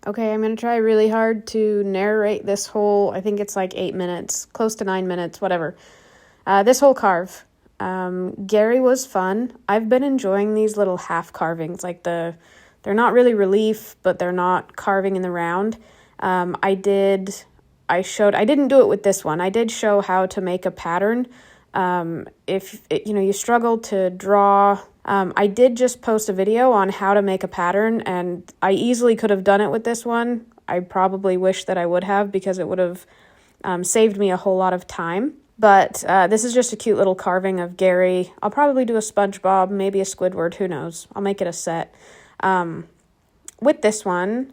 Okay, I'm going to try really hard to narrate this whole, I think it's like 8 minutes, close to 9 minutes, whatever. This whole carve. Gary was fun. I've been enjoying these little half carvings, like they're not really relief, but they're not carving in the round. I didn't do it with this one. I did show how to make a pattern. If you struggle to draw, I did just post a video on how to make a pattern, and I easily could have done it with this one. I probably wish that I would have, because it would have saved me a whole lot of time. But this is just a cute little carving of Gary. I'll probably do a SpongeBob, maybe a Squidward, who knows. I'll make it a set. With this one,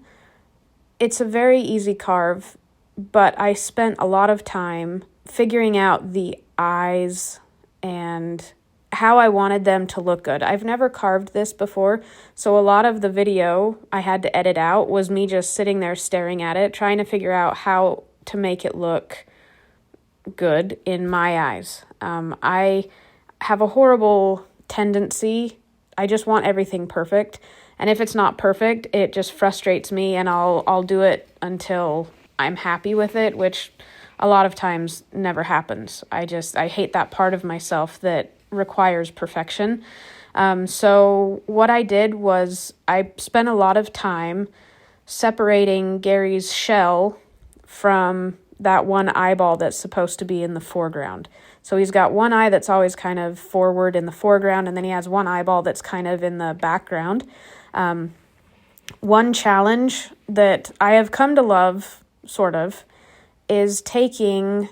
it's a very easy carve, but I spent a lot of time figuring out the eyes and how I wanted them to look good. I've never carved this before, so a lot of the video I had to edit out was me just sitting there staring at it, trying to figure out how to make it look good in my eyes. I have a horrible tendency. I just want everything perfect. And if it's not perfect, it just frustrates me, and I'll do it until I'm happy with it, which a lot of times never happens. I hate that part of myself that requires perfection. So what I did was I spent a lot of time separating Gary's shell from that one eyeball that's supposed to be in the foreground. So he's got one eye that's always kind of forward in the foreground, and then he has one eyeball that's kind of in the background. One challenge that I have come to love, sort of, is taking,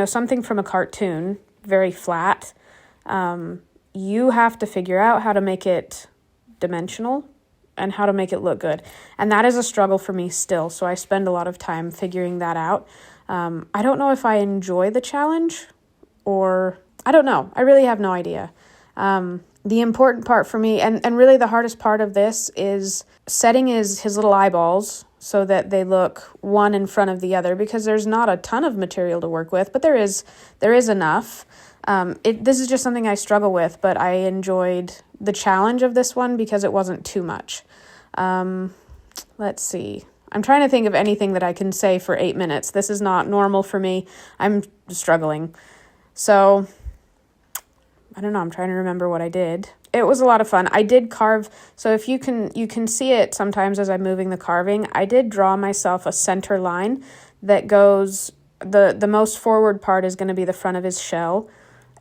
something from a cartoon, very flat. You have to figure out how to make it dimensional and how to make it look good. And that is a struggle for me still, so I spend a lot of time figuring that out. I don't know if I enjoy the challenge, or I don't know. I really have no idea. The important part for me, and really the hardest part of this, is setting his little eyeballs so that they look one in front of the other, because there's not a ton of material to work with, but there is enough. This is just something I struggle with, but I enjoyed the challenge of this one because it wasn't too much. Let's see. I'm trying to think of anything that I can say for 8 minutes. This is not normal for me. I'm struggling. So, I don't know. I'm trying to remember what I did. It was a lot of fun. I did carve. So if you can see it sometimes as I'm moving the carving, I did draw myself a center line that goes, the most forward part is going to be the front of his shell.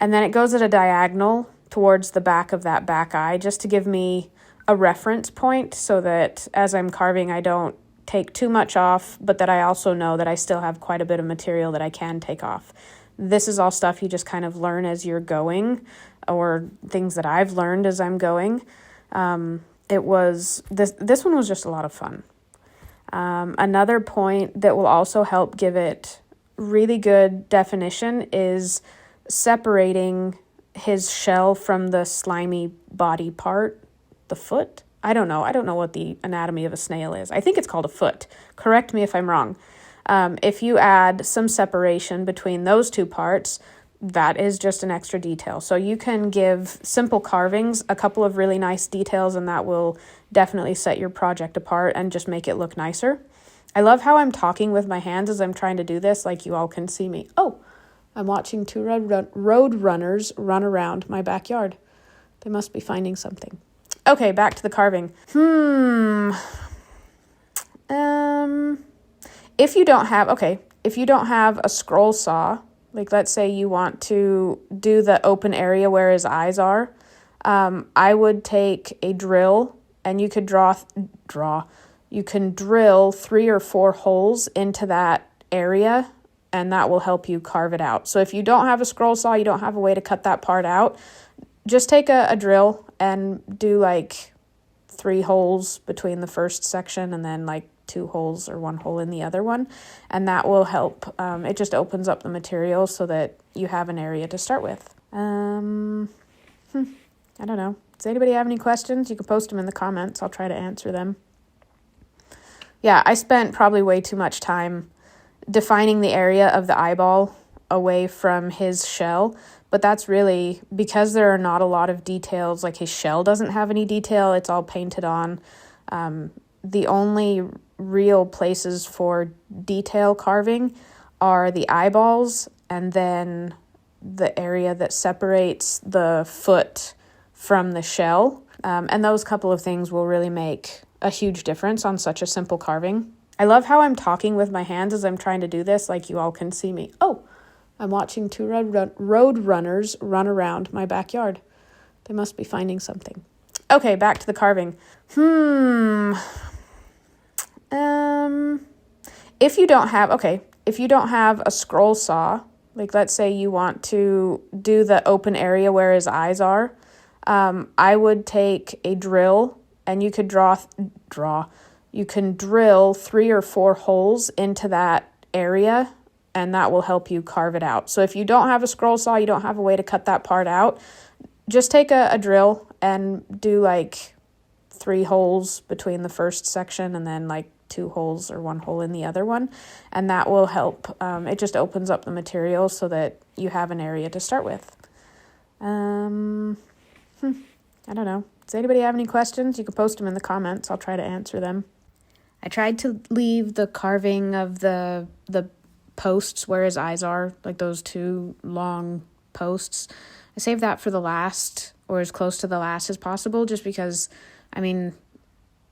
And then it goes at a diagonal towards the back of that back eye, just to give me a reference point, so that as I'm carving, I don't take too much off, but that I also know that I still have quite a bit of material that I can take off. This is all stuff you just kind of learn as you're going, or things that I've learned as I'm going. This one was just a lot of fun. Another point that will also help give it really good definition is separating his shell from the slimy body part, the foot. I don't know what the anatomy of a snail is. I think it's called a foot. Correct me if I'm wrong. If you add some separation between those two parts, that is just an extra detail. So you can give simple carvings a couple of really nice details, and that will definitely set your project apart and just make it look nicer. I love how I'm talking with my hands as I'm trying to do this, like you all can see me. Oh, I'm watching two road runners run around my backyard. They must be finding something. Okay, back to the carving. If you don't have a scroll saw, like let's say you want to do the open area where his eyes are, I would take a drill, and you could you can drill 3 or 4 holes into that area, and that will help you carve it out. So if you don't have a scroll saw, you don't have a way to cut that part out, just take a drill and do like 3 holes between the first section, and then like 2 holes or 1 hole in the other one, and that will help. It just opens up the material so that you have an area to start with. I don't know. Does anybody have any questions? You can post them in the comments. I'll try to answer them. Yeah, I spent probably way too much time defining the area of the eyeball away from his shell, but that's really because there are not a lot of details. Like his shell doesn't have any detail. It's all painted on. The only real places for detail carving are the eyeballs and then the area that separates the foot from the shell. And those couple of things will really make a huge difference on such a simple carving. I love how I'm talking with my hands as I'm trying to do this, like you all can see me. Oh, I'm watching two road runners run around my backyard. They must be finding something. Okay, back to the carving. If you don't have a scroll saw, like let's say you want to do the open area where his eyes are, I would take a drill and you could you can drill 3 or 4 holes into that area, and that will help you carve it out. So if you don't have a scroll saw, you don't have a way to cut that part out, just take a drill and do like 3 holes between the first section and then like 2 holes or 1 hole in the other one, and that will help. It just opens up the material so that you have an area to start with. I don't know. Does anybody have any questions? You can post them in the comments. I'll try to answer them. I tried to leave the carving of the posts where his eyes are, like those 2 long posts. I saved that for the last, or as close to the last as possible, just because, I mean,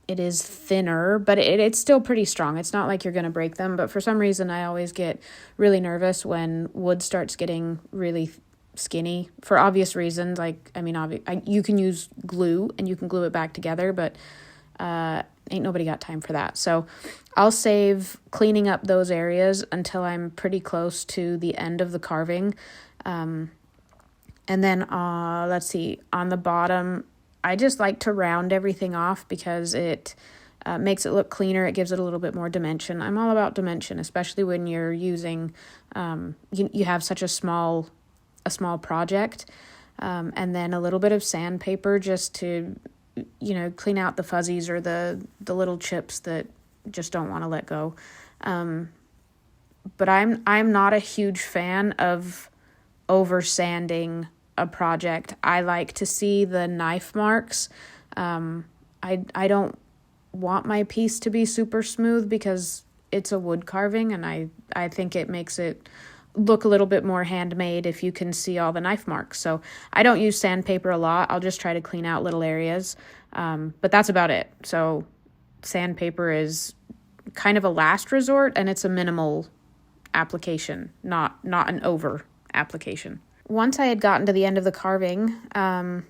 it is thinner, but it's still pretty strong. It's not like you're going to break them, but for some reason I always get really nervous when wood starts getting really skinny, for obvious reasons. Like, I mean, you can use glue and you can glue it back together, but ain't nobody got time for that. So I'll save cleaning up those areas until I'm pretty close to the end of the carving. And then, let's see, on the bottom, I just like to round everything off because it makes it look cleaner. It gives it a little bit more dimension. I'm all about dimension, especially when you're using, you have such a small project. And then a little bit of sandpaper just to, clean out the fuzzies or the little chips that just don't want to let go. But I'm not a huge fan of over sanding a project. I like to see the knife marks. I don't want my piece to be super smooth because it's a wood carving, and I think it makes it look a little bit more handmade if you can see all the knife marks. So I don't use sandpaper a lot. I'll just try to clean out little areas. But that's about it. So sandpaper is kind of a last resort, and it's a minimal application, not an over application. Once I had gotten to the end of the carving, and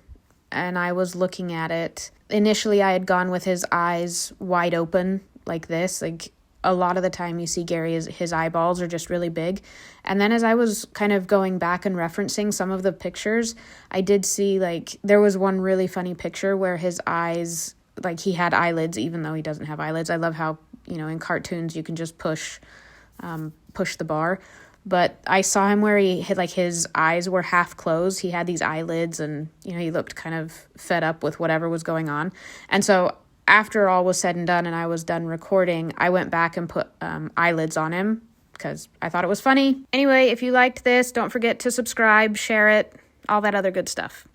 I was looking at it, initially I had gone with his eyes wide open like this. Like a lot of the time you see Gary, his eyeballs are just really big. And then as I was kind of going back and referencing some of the pictures, I did see like there was one really funny picture where his eyes, like he had eyelids even though he doesn't have eyelids. I love how, in cartoons you can just push the bar. But I saw him where he had, like, his eyes were half closed. He had these eyelids and, he looked kind of fed up with whatever was going on. And so after all was said and done and I was done recording, I went back and put eyelids on him because I thought it was funny. Anyway, if you liked this, don't forget to subscribe, share it, all that other good stuff.